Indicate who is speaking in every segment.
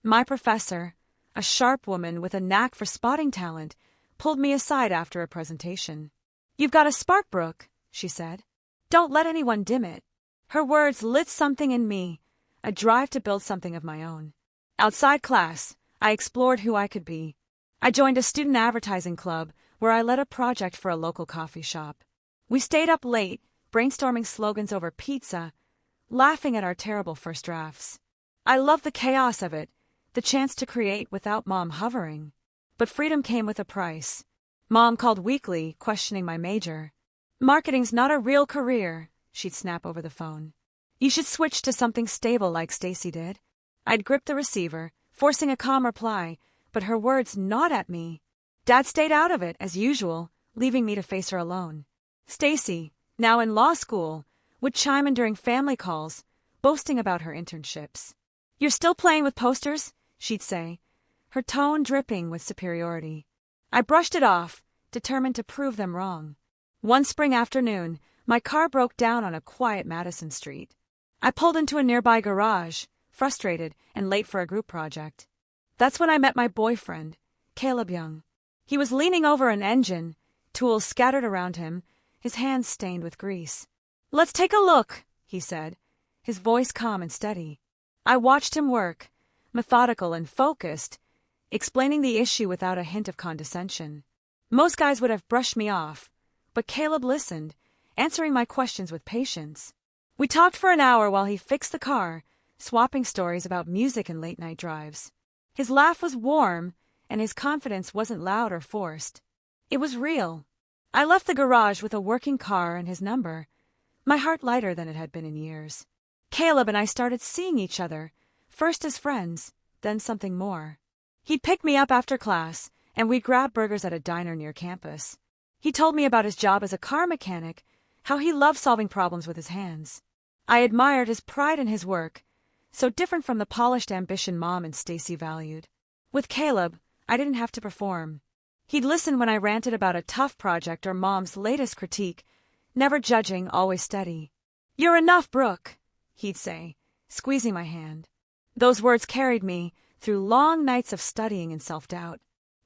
Speaker 1: My professor, a sharp woman with a knack for spotting talent, pulled me aside after a presentation. "You've got a spark, Brooke," she said. "Don't let anyone dim it." Her words lit something in me, a drive to build something of my own. Outside class, I explored who I could be. I joined a student advertising club where I led a project for a local coffee shop. We stayed up late, brainstorming slogans over pizza, laughing at our terrible first drafts. I loved the chaos of it, the chance to create without Mom hovering. But freedom came with a price. Mom called weekly, questioning my major. "Marketing's not a real career," she'd snap over the phone. "You should switch to something stable like Stacy did." I'd grip the receiver, forcing a calm reply, but her words gnawed at me. Dad stayed out of it, as usual, leaving me to face her alone. Stacy, now in law school, would chime in during family calls, boasting about her internships. "You're still playing with posters?" she'd say, her tone dripping with superiority. I brushed it off, determined to prove them wrong. One spring afternoon, my car broke down on a quiet Madison Street. I pulled into a nearby garage, frustrated and late for a group project. That's when I met my boyfriend, Caleb Young. He was leaning over an engine, tools scattered around him, his hands stained with grease. "Let's take a look," he said, his voice calm and steady. I watched him work, methodical and focused, explaining the issue without a hint of condescension. Most guys would have brushed me off, but Caleb listened, answering my questions with patience. We talked for an hour while he fixed the car, swapping stories about music and late-night drives. His laugh was warm, and his confidence wasn't loud or forced. It was real. I left the garage with a working car and his number, my heart lighter than it had been in years. Caleb and I started seeing each other, first as friends, then something more. He'd pick me up after class, and we'd grab burgers at a diner near campus. He told me about his job as a car mechanic, how he loved solving problems with his hands. I admired his pride in his work, so different from the polished ambition Mom and Stacy valued. With Caleb, I didn't have to perform. He'd listen when I ranted about a tough project or Mom's latest critique, never judging, always steady. "You're enough, Brooke," he'd say, squeezing my hand. Those words carried me through long nights of studying and self-doubt.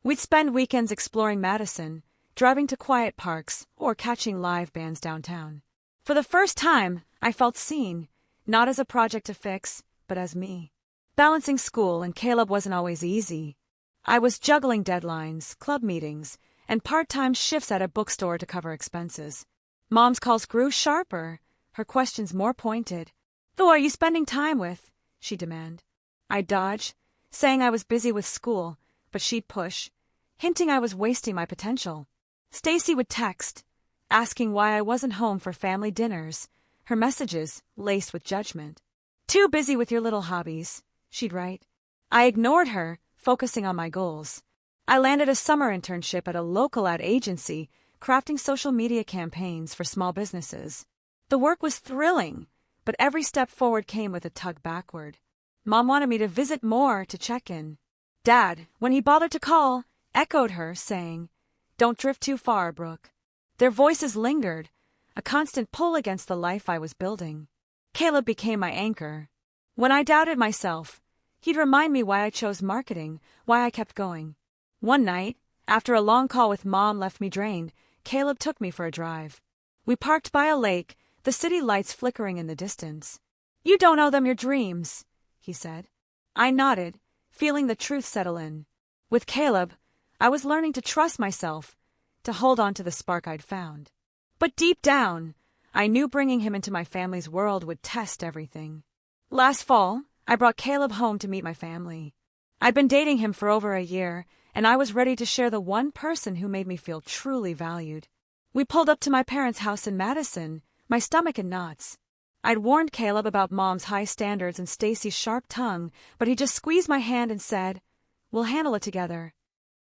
Speaker 1: We'd spend weekends exploring Madison, driving to quiet parks, or catching live bands downtown. For the first time, I felt seen, not as a project to fix, but as me. Balancing school and Caleb wasn't always easy. I was juggling deadlines, club meetings, and part-time shifts at a bookstore to cover expenses. Mom's calls grew sharper, her questions more pointed. "Who are you spending time with?" she'd demand. I'd dodge, saying I was busy with school, but she'd push, hinting I was wasting my potential. Stacy would text, asking why I wasn't home for family dinners, her messages laced with judgment. "Too busy with your little hobbies," she'd write. I ignored her, focusing on my goals. I landed a summer internship at a local ad agency, crafting social media campaigns for small businesses. The work was thrilling, but every step forward came with a tug backward. Mom wanted me to visit more, to check in. Dad, when he bothered to call, echoed her, saying, "Don't drift too far, Brooke." Their voices lingered, a constant pull against the life I was building. Caleb became my anchor. When I doubted myself, he'd remind me why I chose marketing, why I kept going. One night, after a long call with Mom left me drained, Caleb took me for a drive. We parked by a lake, the city lights flickering in the distance. "You don't owe them your dreams," he said. I nodded, feeling the truth settle in. With Caleb, I was learning to trust myself, to hold on to the spark I'd found. But deep down, I knew bringing him into my family's world would test everything. Last fall, I brought Caleb home to meet my family. I'd been dating him for over a year, and I was ready to share the one person who made me feel truly valued. We pulled up to my parents' house in Madison, my stomach in knots. I'd warned Caleb about Mom's high standards and Stacy's sharp tongue, but he just squeezed my hand and said, "We'll handle it together."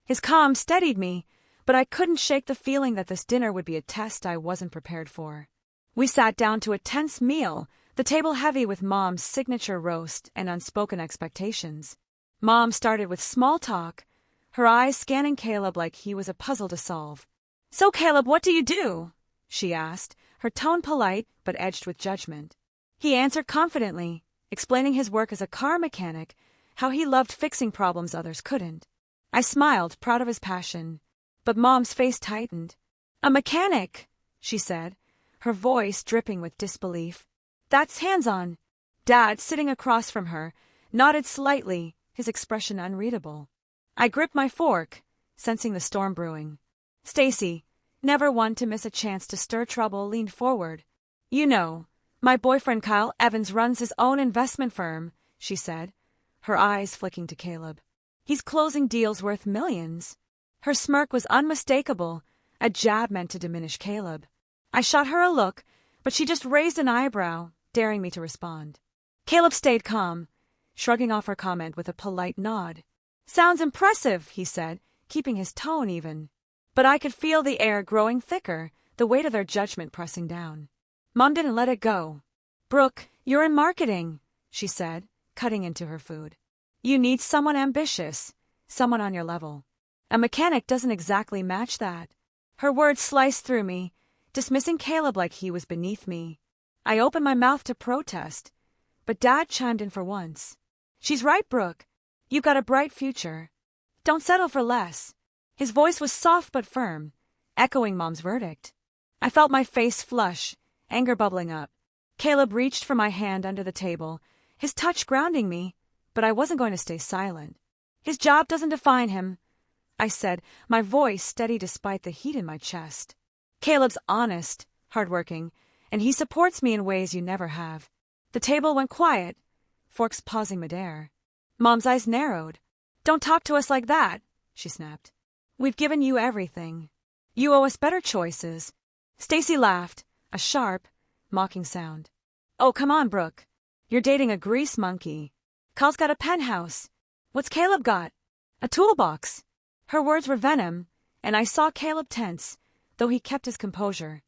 Speaker 1: His calm steadied me, but I couldn't shake the feeling that this dinner would be a test I wasn't prepared for. We sat down to a tense meal, the table heavy with Mom's signature roast and unspoken expectations. Mom started with small talk, her eyes scanning Caleb like he was a puzzle to solve. "So, Caleb, what do you do?" she asked, her tone polite but edged with judgment. He answered confidently, explaining his work as a car mechanic, how he loved fixing problems others couldn't. I smiled, proud of his passion. But Mom's face tightened. "A mechanic," she said, her voice dripping with disbelief. "That's hands-on." Dad, sitting across from her, nodded slightly, his expression unreadable. I gripped my fork, sensing the storm brewing. Stacy, never one to miss a chance to stir trouble, leaned forward. "You know, my boyfriend Kyle Evans runs his own investment firm," she said, her eyes flicking to Caleb. "He's closing deals worth millions." Her smirk was unmistakable, a jab meant to diminish Caleb. I shot her a look, but she just raised an eyebrow, daring me to respond. Caleb stayed calm, shrugging off her comment with a polite nod. "Sounds impressive," he said, keeping his tone even. But I could feel the air growing thicker, the weight of their judgment pressing down. Mom didn't let it go. "Brooke, you're in marketing," she said, cutting into her food. "You need someone ambitious, someone on your level. A mechanic doesn't exactly match that." Her words sliced through me, dismissing Caleb like he was beneath me. I opened my mouth to protest, but Dad chimed in for once. "She's right, Brooke. You've got a bright future. Don't settle for less." His voice was soft but firm, echoing Mom's verdict. I felt my face flush, anger bubbling up. Caleb reached for my hand under the table, his touch grounding me, but I wasn't going to stay silent. "His job doesn't define him," I said, my voice steady despite the heat in my chest. "Caleb's honest, hardworking, and he supports me in ways you never have." The table went quiet, forks pausing midair. Mom's eyes narrowed. "Don't talk to us like that," she snapped. "We've given you everything. You owe us better choices." Stacy laughed, a sharp, mocking sound. "Oh, come on, Brooke. You're dating a grease monkey. Kyle's got a penthouse. What's Caleb got? A toolbox." Her words were venom, and I saw Caleb tense, though he kept his composure.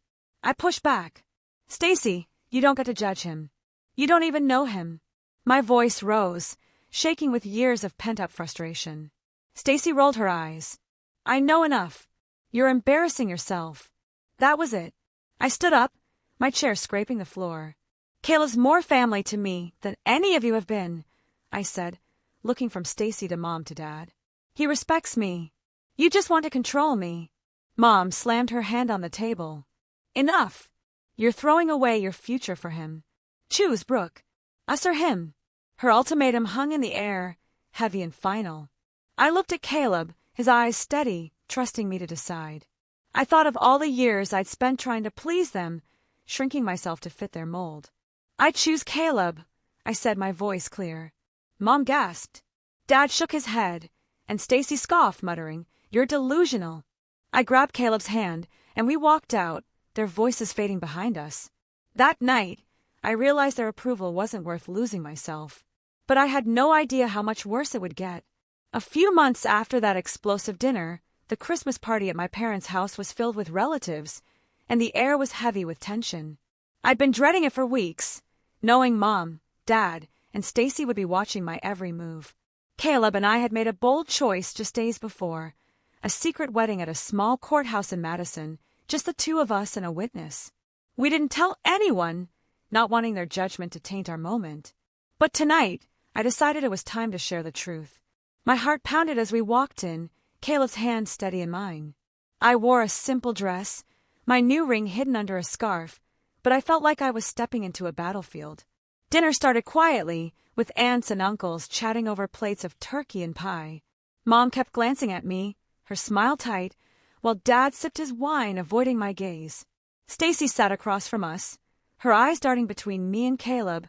Speaker 1: I pushed back. "Stacy, you don't get to judge him. You don't even know him." My voice rose, shaking with years of pent-up frustration. Stacy rolled her eyes. "I know enough. You're embarrassing yourself." That was it. I stood up, my chair scraping the floor. "Caleb's more family to me than any of you have been," I said, looking from Stacy to Mom to Dad. "He respects me. You just want to control me." Mom slammed her hand on the table. "Enough. You're throwing away your future for him. Choose, Brooke. Us or him." Her ultimatum hung in the air, heavy and final. I looked at Caleb, his eyes steady, trusting me to decide. I thought of all the years I'd spent trying to please them, shrinking myself to fit their mold. "I choose Caleb," I said, my voice clear. Mom gasped. Dad shook his head, and Stacy scoffed, muttering, "You're delusional." I grabbed Caleb's hand, and we walked out, their voices fading behind us. That night, I realized their approval wasn't worth losing myself. But I had no idea how much worse it would get. A few months after that explosive dinner, the Christmas party at my parents' house was filled with relatives, and the air was heavy with tension. I'd been dreading it for weeks, knowing Mom, Dad, and Stacy would be watching my every move. Caleb and I had made a bold choice just days before, a secret wedding at a small courthouse in Madison, just the two of us and a witness. We didn't tell anyone, not wanting their judgment to taint our moment. But tonight, I decided it was time to share the truth. My heart pounded as we walked in, Caleb's hand steady in mine. I wore a simple dress, my new ring hidden under a scarf, but I felt like I was stepping into a battlefield. Dinner started quietly, with aunts and uncles chatting over plates of turkey and pie. Mom kept glancing at me, her smile tight, while Dad sipped his wine, avoiding my gaze. Stacy sat across from us, her eyes darting between me and Caleb,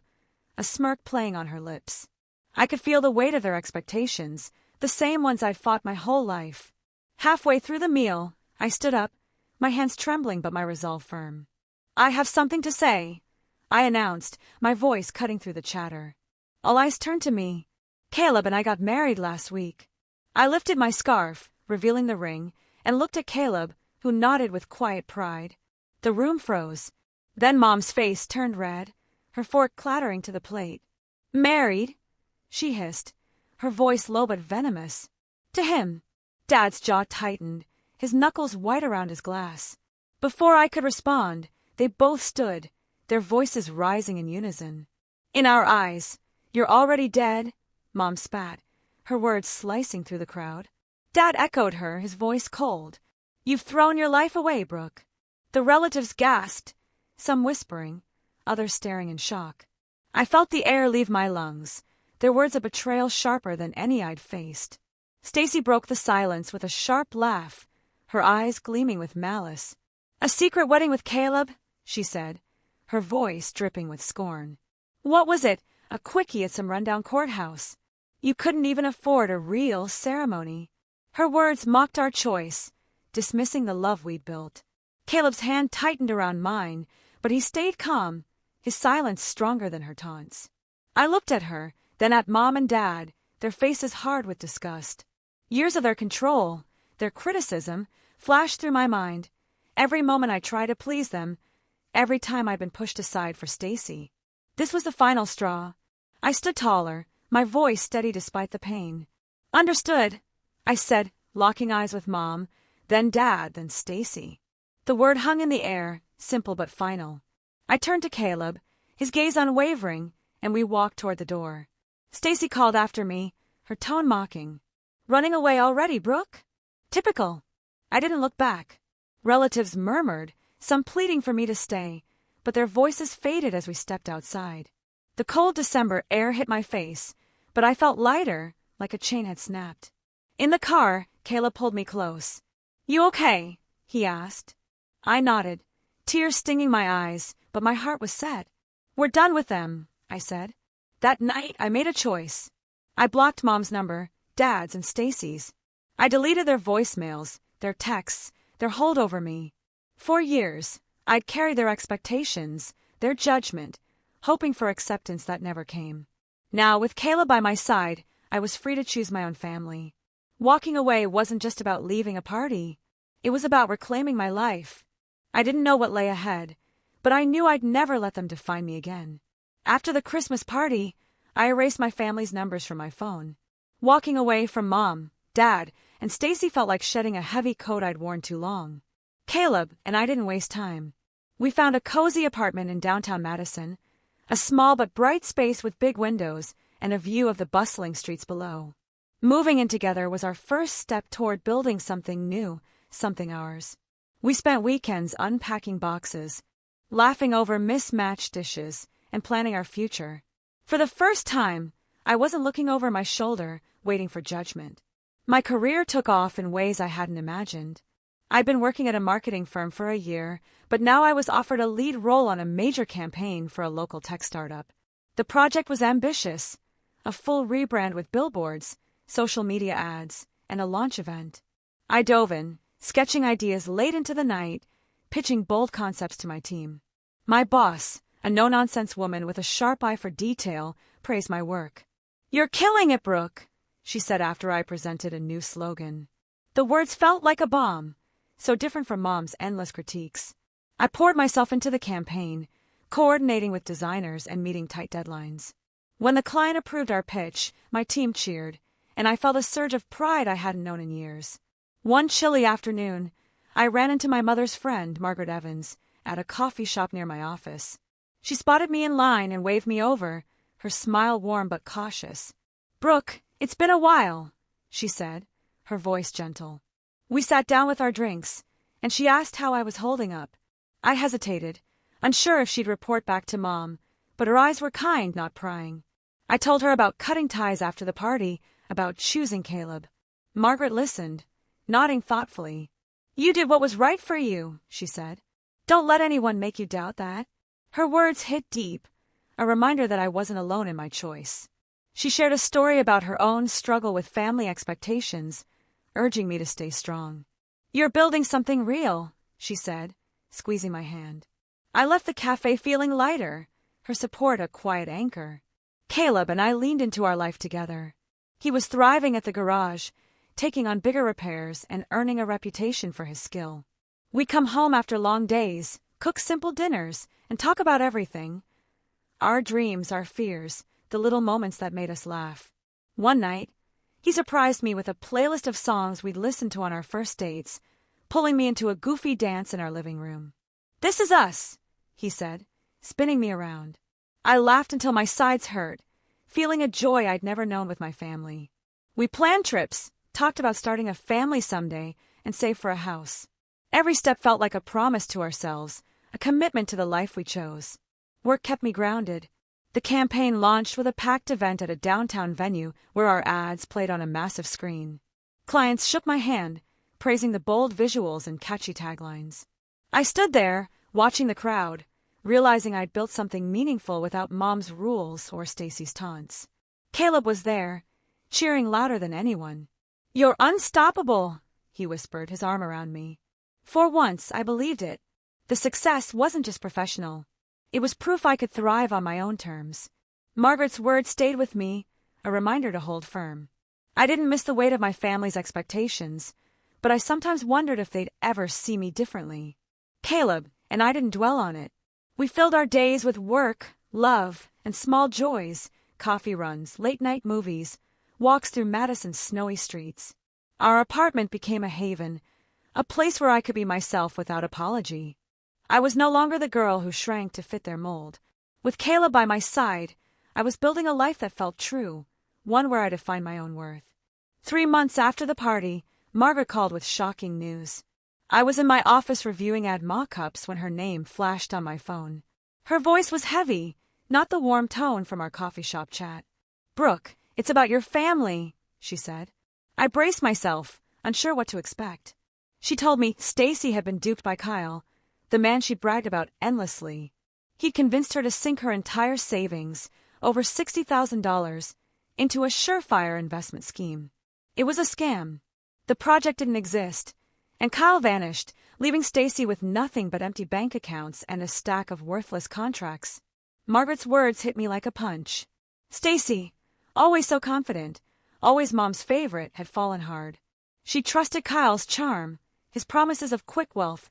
Speaker 1: a smirk playing on her lips. I could feel the weight of their expectations, the same ones I'd fought my whole life. Halfway through the meal, I stood up, my hands trembling but my resolve firm. "I have something to say," I announced, my voice cutting through the chatter. All eyes turned to me. "Caleb and I got married last week." I lifted my scarf, revealing the ring, and looked at Caleb, who nodded with quiet pride. The room froze. Then Mom's face turned red, her fork clattering to the plate. "Married?" she hissed, her voice low but venomous. "To him." Dad's jaw tightened, his knuckles white around his glass. Before I could respond, they both stood, their voices rising in unison. "In our eyes, you're already dead, Mom spat, her words slicing through the crowd. Dad echoed her, his voice cold. You've thrown your life away, Brooke. The relatives gasped, some whispering, others staring in shock. I felt the air leave my lungs, their words a betrayal sharper than any I'd faced. Stacy broke the silence with a sharp laugh, her eyes gleaming with malice. A secret wedding with Caleb, she said, her voice dripping with scorn. What was it? A quickie at some rundown courthouse. You couldn't even afford a real ceremony. Her words mocked our choice, dismissing the love we'd built. Caleb's hand tightened around mine, but he stayed calm, his silence stronger than her taunts. I looked at her, then at Mom and Dad, their faces hard with disgust. Years of their control, their criticism, flashed through my mind. Every moment I tried to please them, every time I'd been pushed aside for Stacy. This was the final straw. I stood taller, my voice steady despite the pain. Understood, I said, locking eyes with Mom, then Dad, then Stacy. The word hung in the air, simple but final. I turned to Caleb, his gaze unwavering, and we walked toward the door. Stacy called after me, her tone mocking. Running away already, Brooke? Typical. I didn't look back. Relatives murmured, some pleading for me to stay, but their voices faded as we stepped outside. The cold December air hit my face, but I felt lighter, like a chain had snapped. In the car, Caleb pulled me close. You okay? He asked. I nodded, tears stinging my eyes, but my heart was set. We're done with them, I said. That night, I made a choice. I blocked Mom's number, Dad's and Stacy's. I deleted their voicemails, their texts, their hold over me. For years, I'd carried their expectations, their judgment, hoping for acceptance that never came. Now, with Caleb by my side, I was free to choose my own family. Walking away wasn't just about leaving a party. It was about reclaiming my life. I didn't know what lay ahead, but I knew I'd never let them define me again. After the Christmas party, I erased my family's numbers from my phone. Walking away from Mom, Dad, and Stacy felt like shedding a heavy coat I'd worn too long. Caleb and I didn't waste time. We found a cozy apartment in downtown Madison, a small but bright space with big windows and a view of the bustling streets below. Moving in together was our first step toward building something new, something ours. We spent weekends unpacking boxes, laughing over mismatched dishes, and planning our future. For the first time, I wasn't looking over my shoulder, waiting for judgment. My career took off in ways I hadn't imagined. I'd been working at a marketing firm for a year, but now I was offered a lead role on a major campaign for a local tech startup. The project was ambitious, a full rebrand with billboards, social media ads, and a launch event. I dove in, sketching ideas late into the night, pitching bold concepts to my team. My boss, a no-nonsense woman with a sharp eye for detail, praised my work. "You're killing it, Brooke," she said after I presented a new slogan. The words felt like a bomb, so different from Mom's endless critiques. I poured myself into the campaign, coordinating with designers and meeting tight deadlines. When the client approved our pitch, my team cheered, and I felt a surge of pride I hadn't known in years. One chilly afternoon, I ran into my mother's friend, Margaret Evans, at a coffee shop near my office. She spotted me in line and waved me over, her smile warm but cautious. "Brooke, it's been a while," she said, her voice gentle. We sat down with our drinks, and she asked how I was holding up. I hesitated, unsure if she'd report back to Mom, but her eyes were kind, not prying. I told her about cutting ties after the party, about choosing Caleb. Margaret listened, nodding thoughtfully. "You did what was right for you," she said. "Don't let anyone make you doubt that." Her words hit deep, a reminder that I wasn't alone in my choice. She shared a story about her own struggle with family expectations, urging me to stay strong. "You're building something real," she said, squeezing my hand. I left the cafe feeling lighter, her support a quiet anchor. Caleb and I leaned into our life together. He was thriving at the garage, taking on bigger repairs and earning a reputation for his skill. We'd come home after long days, cook simple dinners, and talk about everything. Our dreams, our fears, the little moments that made us laugh. One night, he surprised me with a playlist of songs we'd listened to on our first dates, pulling me into a goofy dance in our living room. "This is us," he said, spinning me around. I laughed until my sides hurt, feeling a joy I'd never known with my family. We planned trips, talked about starting a family someday, and saved for a house. Every step felt like a promise to ourselves, a commitment to the life we chose. Work kept me grounded. The campaign launched with a packed event at a downtown venue where our ads played on a massive screen. Clients shook my hand, praising the bold visuals and catchy taglines. I stood there, watching the crowd, realizing I'd built something meaningful without Mom's rules or Stacy's taunts. Caleb was there, cheering louder than anyone. "You're unstoppable," he whispered, his arm around me. For once, I believed it. The success wasn't just professional. It was proof I could thrive on my own terms. Margaret's words stayed with me, a reminder to hold firm. I didn't miss the weight of my family's expectations, but I sometimes wondered if they'd ever see me differently. Caleb and I didn't dwell on it. We filled our days with work, love, and small joys, coffee runs, late-night movies, walks through Madison's snowy streets. Our apartment became a haven, a place where I could be myself without apology. I was no longer the girl who shrank to fit their mold. With Caleb by my side, I was building a life that felt true, one where I defined my own worth. 3 months after the party, Margaret called with shocking news. I was in my office reviewing ad mock-ups when her name flashed on my phone. Her voice was heavy, not the warm tone from our coffee shop chat. "Brooke, it's about your family," she said. I braced myself, unsure what to expect. She told me Stacy had been duped by Kyle, the man she bragged about endlessly. He'd convinced her to sink her entire savings, over $60,000, into a surefire investment scheme. It was a scam. The project didn't exist, and Kyle vanished, leaving Stacy with nothing but empty bank accounts and a stack of worthless contracts. Margaret's words hit me like a punch. Stacy, always so confident, always Mom's favorite, had fallen hard. She trusted Kyle's charm, his promises of quick wealth,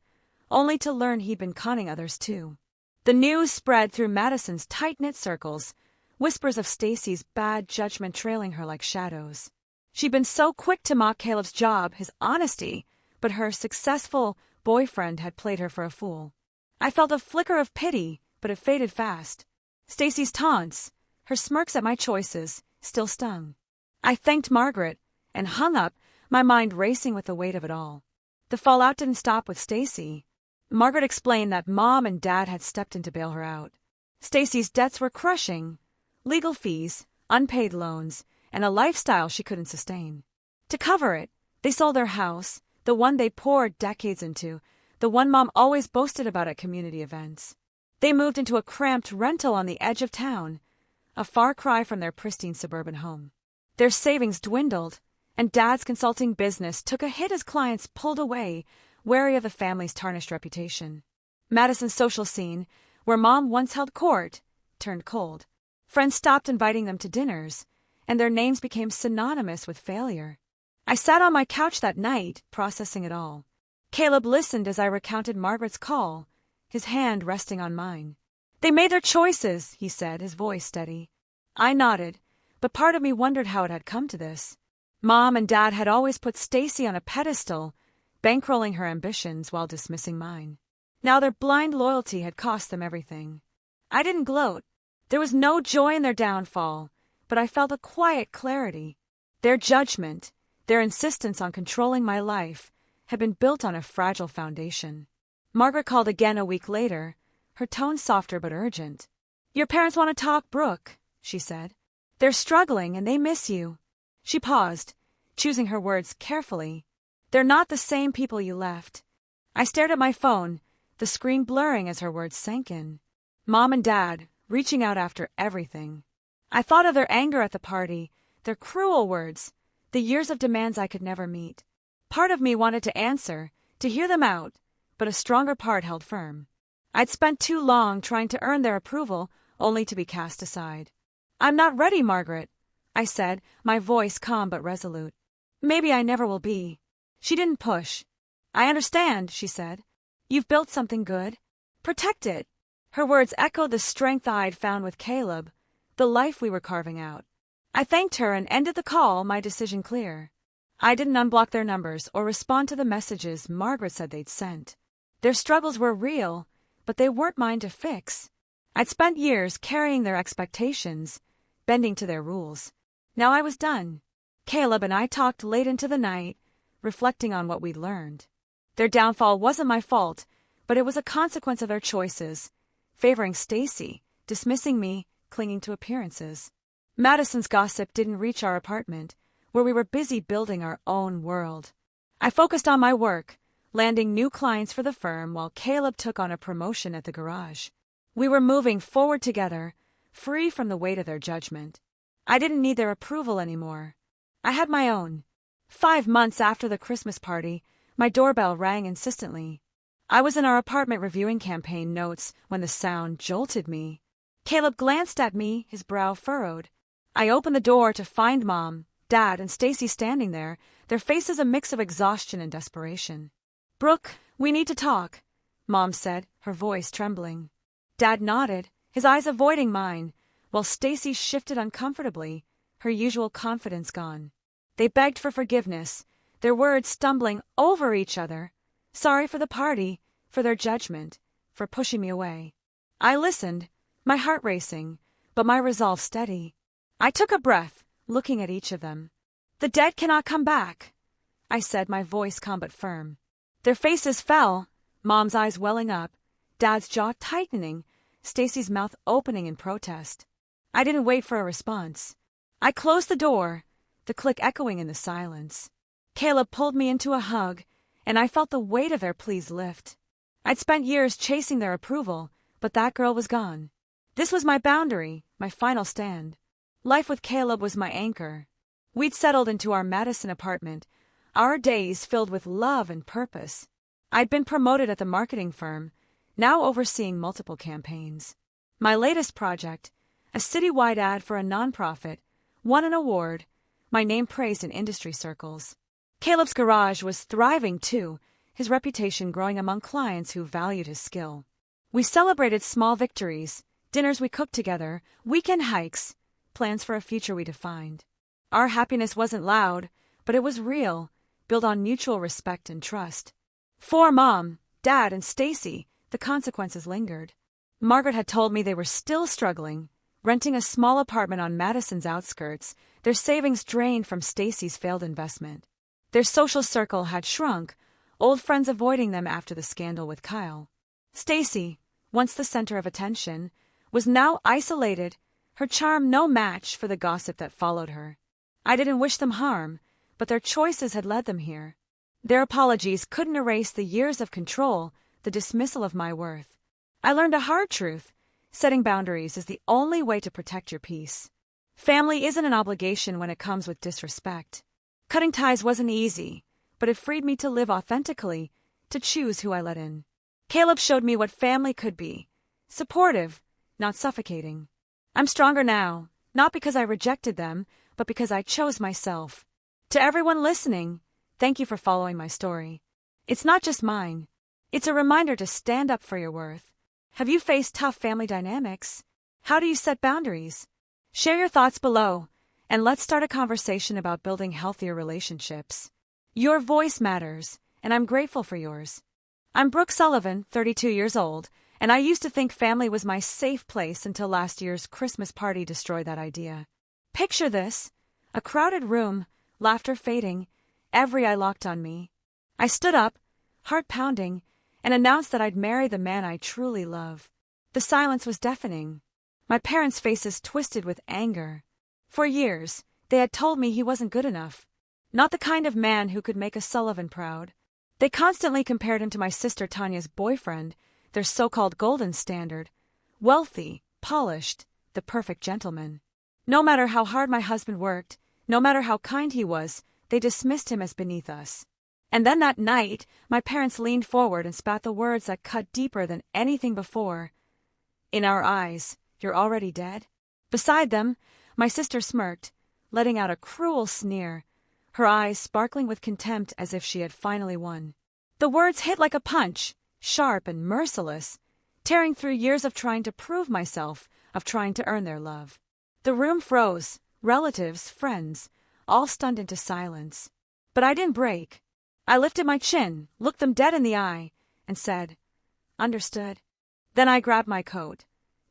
Speaker 1: only to learn he'd been conning others too. The news spread through Madison's tight-knit circles, whispers of Stacy's bad judgment trailing her like shadows. She'd been so quick to mock Caleb's job, his honesty, but her successful boyfriend had played her for a fool. I felt a flicker of pity, but it faded fast. Stacy's taunts, her smirks at my choices, still stung. I thanked Margaret and hung up, my mind racing with the weight of it all. The fallout didn't stop with Stacy. Margaret explained that Mom and Dad had stepped in to bail her out. Stacy's debts were crushing: legal fees, unpaid loans, and a lifestyle she couldn't sustain. To cover it, they sold their house, the one they poured decades into, the one Mom always boasted about at community events. They moved into a cramped rental on the edge of town, a far cry from their pristine suburban home. Their savings dwindled, and Dad's consulting business took a hit as clients pulled away, wary of the family's tarnished reputation. Madison's social scene, where Mom once held court, turned cold. Friends stopped inviting them to dinners, and their names became synonymous with failure. I sat on my couch that night, processing it all. Caleb listened as I recounted Margaret's call, his hand resting on mine. "They made their choices," he said, his voice steady. I nodded, but part of me wondered how it had come to this. Mom and Dad had always put Stacy on a pedestal, bankrolling her ambitions while dismissing mine. Now their blind loyalty had cost them everything. I didn't gloat. There was no joy in their downfall, but I felt a quiet clarity. Their judgment, their insistence on controlling my life, had been built on a fragile foundation. Margaret called again a week later, her tone softer but urgent. "Your parents want to talk, Brooke," she said. "They're struggling and they miss you." She paused, choosing her words carefully. "They're not the same people you left." I stared at my phone, the screen blurring as her words sank in. Mom and Dad, reaching out after everything. I thought of their anger at the party, their cruel words, the years of demands I could never meet. Part of me wanted to answer, to hear them out, but a stronger part held firm. I'd spent too long trying to earn their approval, only to be cast aside. "I'm not ready, Margaret," I said, my voice calm but resolute. "Maybe I never will be." She didn't push. "I understand," she said. "You've built something good. Protect it." Her words echoed the strength I'd found with Caleb, the life we were carving out. I thanked her and ended the call, my decision clear. I didn't unblock their numbers or respond to the messages Margaret said they'd sent. Their struggles were real, but they weren't mine to fix. I'd spent years carrying their expectations, bending to their rules. Now I was done. Caleb and I talked late into the night, reflecting on what we'd learned. Their downfall wasn't my fault, but it was a consequence of their choices, favoring Stacy, dismissing me, clinging to appearances. Madison's gossip didn't reach our apartment, where we were busy building our own world. I focused on my work, landing new clients for the firm while Caleb took on a promotion at the garage. We were moving forward together, free from the weight of their judgment. I didn't need their approval anymore. I had my own. 5 months after the Christmas party, my doorbell rang insistently. I was in our apartment reviewing campaign notes when the sound jolted me. Caleb glanced at me, his brow furrowed. I opened the door to find Mom, Dad, and Stacy standing there, their faces a mix of exhaustion and desperation. "Brooke, we need to talk," Mom said, her voice trembling. Dad nodded, his eyes avoiding mine, while Stacy shifted uncomfortably, her usual confidence gone. They begged for forgiveness, their words stumbling over each other. Sorry for the party, for their judgment, for pushing me away. I listened, my heart racing, but my resolve steady. I took a breath, looking at each of them. "The dead cannot come back," I said, my voice calm but firm. Their faces fell, Mom's eyes welling up, Dad's jaw tightening, Stacy's mouth opening in protest. I didn't wait for a response. I closed the door, the click echoing in the silence. Caleb pulled me into a hug, and I felt the weight of their pleas lift. I'd spent years chasing their approval, but that girl was gone. This was my boundary, my final stand. Life with Caleb was my anchor. We'd settled into our Madison apartment, our days filled with love and purpose. I'd been promoted at the marketing firm, now overseeing multiple campaigns. My latest project, a citywide ad for a nonprofit, won an award, my name praised in industry circles. Caleb's garage was thriving too, his reputation growing among clients who valued his skill. We celebrated small victories, dinners we cooked together, weekend hikes, plans for a future we defined. Our happiness wasn't loud, but it was real, built on mutual respect and trust. For Mom, Dad, and Stacy, the consequences lingered. Margaret had told me they were still struggling, renting a small apartment on Madison's outskirts, their savings drained from Stacy's failed investment. Their social circle had shrunk, old friends avoiding them after the scandal with Kyle. Stacy, once the center of attention, was now isolated, her charm no match for the gossip that followed her. I didn't wish them harm, but their choices had led them here. Their apologies couldn't erase the years of control, the dismissal of my worth. I learned a hard truth. Setting boundaries is the only way to protect your peace. Family isn't an obligation when it comes with disrespect. Cutting ties wasn't easy, but it freed me to live authentically, to choose who I let in. Caleb showed me what family could be. Supportive, not suffocating. I'm stronger now, not because I rejected them, but because I chose myself. To everyone listening, thank you for following my story. It's not just mine. It's a reminder to stand up for your worth. Have you faced tough family dynamics? How do you set boundaries? Share your thoughts below, and let's start a conversation about building healthier relationships. Your voice matters, and I'm grateful for yours. I'm Brooke Sullivan, 32 years old, and I used to think family was my safe place until last year's Christmas party destroyed that idea. Picture this: a crowded room, laughter fading, every eye locked on me. I stood up, heart pounding, and announced that I'd marry the man I truly love. The silence was deafening. My parents' faces twisted with anger. For years, they had told me he wasn't good enough. Not the kind of man who could make a Sullivan proud. They constantly compared him to my sister Tanya's boyfriend, their so-called golden standard. Wealthy, polished, the perfect gentleman. No matter how hard my husband worked, no matter how kind he was, they dismissed him as beneath us. And then that night, my parents leaned forward and spat the words that cut deeper than anything before. "In our eyes, you're already dead?" Beside them, my sister smirked, letting out a cruel sneer, her eyes sparkling with contempt as if she had finally won. The words hit like a punch, sharp and merciless, tearing through years of trying to prove myself, of trying to earn their love. The room froze, relatives, friends, all stunned into silence. But I didn't break. I lifted my chin, looked them dead in the eye, and said, "Understood." Then I grabbed my coat,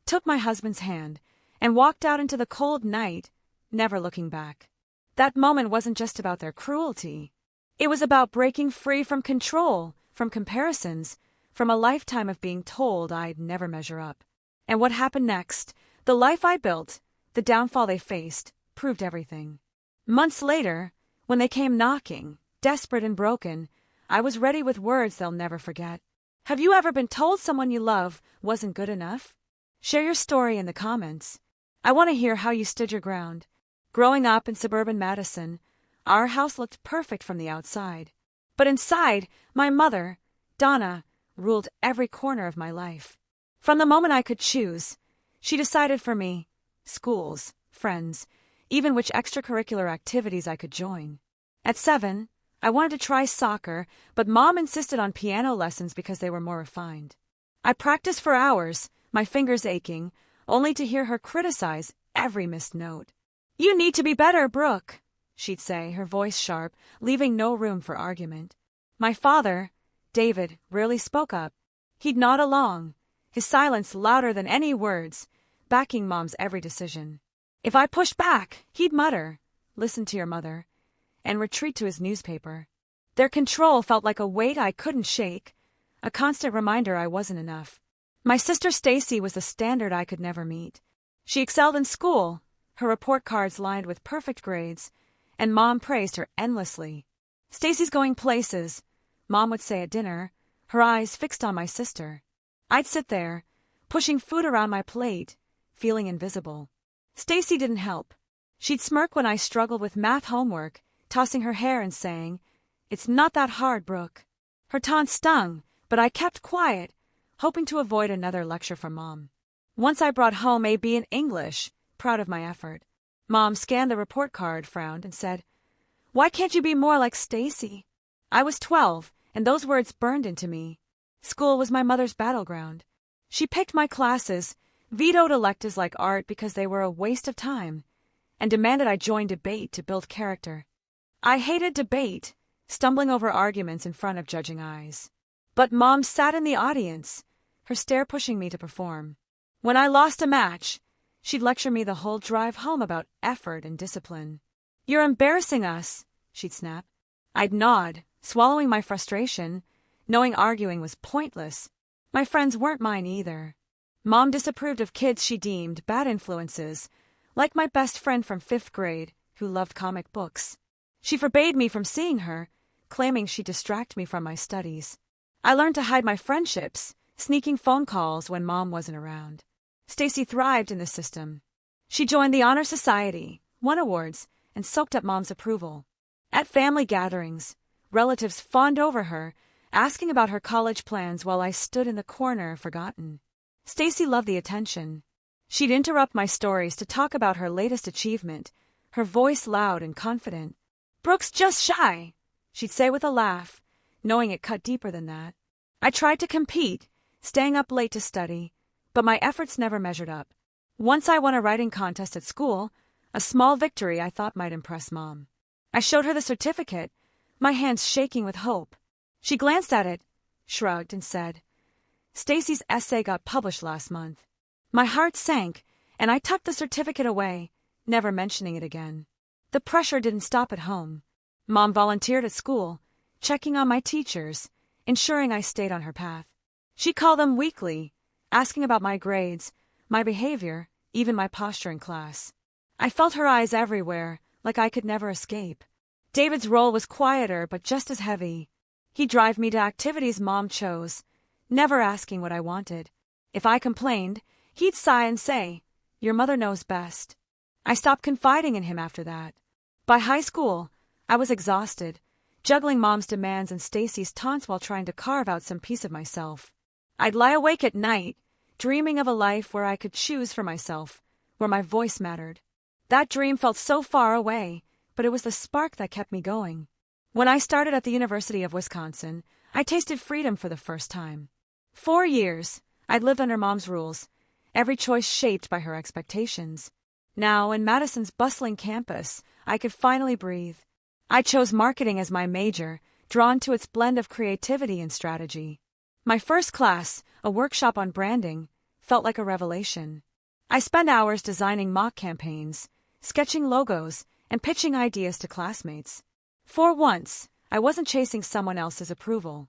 Speaker 1: took my husband's hand, and walked out into the cold night, never looking back. That moment wasn't just about their cruelty. It was about breaking free from control, from comparisons, from a lifetime of being told I'd never measure up. And what happened next, the life I built, the downfall they faced, proved everything. Months later, when they came knocking, desperate and broken, I was ready with words they'll never forget. Have you ever been told someone you love wasn't good enough? Share your story in the comments. I want to hear how you stood your ground. Growing up in suburban Madison, our house looked perfect from the outside. But inside, my mother, Donna, ruled every corner of my life. From the moment I could choose, she decided for me, schools, friends, even which extracurricular activities I could join. At 7, I wanted to try soccer, but Mom insisted on piano lessons because they were more refined. I practiced for hours, my fingers aching, only to hear her criticize every missed note. "You need to be better, Brooke," she'd say, her voice sharp, leaving no room for argument. My father, David, rarely spoke up. He'd nod along, his silence louder than any words, backing Mom's every decision. If I pushed back, he'd mutter, "Listen to your mother," and retreat to his newspaper. Their control felt like a weight I couldn't shake, a constant reminder I wasn't enough. My sister Stacy was the standard I could never meet. She excelled in school, her report cards lined with perfect grades, and Mom praised her endlessly. "Stacy's going places," Mom would say at dinner, her eyes fixed on my sister. I'd sit there, pushing food around my plate, feeling invisible. Stacy didn't help. She'd smirk when I struggled with math homework, tossing her hair and saying, "It's not that hard, Brooke." Her taunt stung, but I kept quiet, hoping to avoid another lecture from Mom. Once I brought home a B in English, proud of my effort. Mom scanned the report card, frowned, and said, "Why can't you be more like Stacy?" I was 12, and those words burned into me. School was my mother's battleground. She picked my classes, vetoed electives like art because they were a waste of time, and demanded I join debate to build character. I hated debate, stumbling over arguments in front of judging eyes. But Mom sat in the audience, her stare pushing me to perform. When I lost a match, she'd lecture me the whole drive home about effort and discipline. "You're embarrassing us," she'd snap. I'd nod, swallowing my frustration, knowing arguing was pointless. My friends weren't mine either. Mom disapproved of kids she deemed bad influences, like my best friend from 5th grade, who loved comic books. She forbade me from seeing her, claiming she'd distract me from my studies. I learned to hide my friendships, sneaking phone calls when Mom wasn't around. Stacy thrived in the system. She joined the Honor Society, won awards, and soaked up Mom's approval. At family gatherings, relatives fawned over her, asking about her college plans while I stood in the corner, forgotten. Stacy loved the attention. She'd interrupt my stories to talk about her latest achievement, her voice loud and confident. "Brooke's just shy," she'd say with a laugh, knowing it cut deeper than that. I tried to compete, staying up late to study, but my efforts never measured up. Once I won a writing contest at school, a small victory I thought might impress Mom. I showed her the certificate, my hands shaking with hope. She glanced at it, shrugged, and said, "Stacy's essay got published last month." My heart sank, and I tucked the certificate away, never mentioning it again. The pressure didn't stop at home. Mom volunteered at school, checking on my teachers, ensuring I stayed on her path. She called them weekly, asking about my grades, my behavior, even my posture in class. I felt her eyes everywhere, like I could never escape. David's role was quieter but just as heavy. He'd drive me to activities Mom chose, never asking what I wanted. If I complained, he'd sigh and say, "Your mother knows best." I stopped confiding in him after that. By high school, I was exhausted, juggling Mom's demands and Stacy's taunts while trying to carve out some piece of myself. I'd lie awake at night, dreaming of a life where I could choose for myself, where my voice mattered. That dream felt so far away, but it was the spark that kept me going. When I started at the University of Wisconsin, I tasted freedom for the first time. 4 years, I'd lived under Mom's rules, every choice shaped by her expectations. Now, in Madison's bustling campus, I could finally breathe. I chose marketing as my major, drawn to its blend of creativity and strategy. My first class, a workshop on branding, felt like a revelation. I spend hours designing mock campaigns, sketching logos, and pitching ideas to classmates. For once, I wasn't chasing someone else's approval.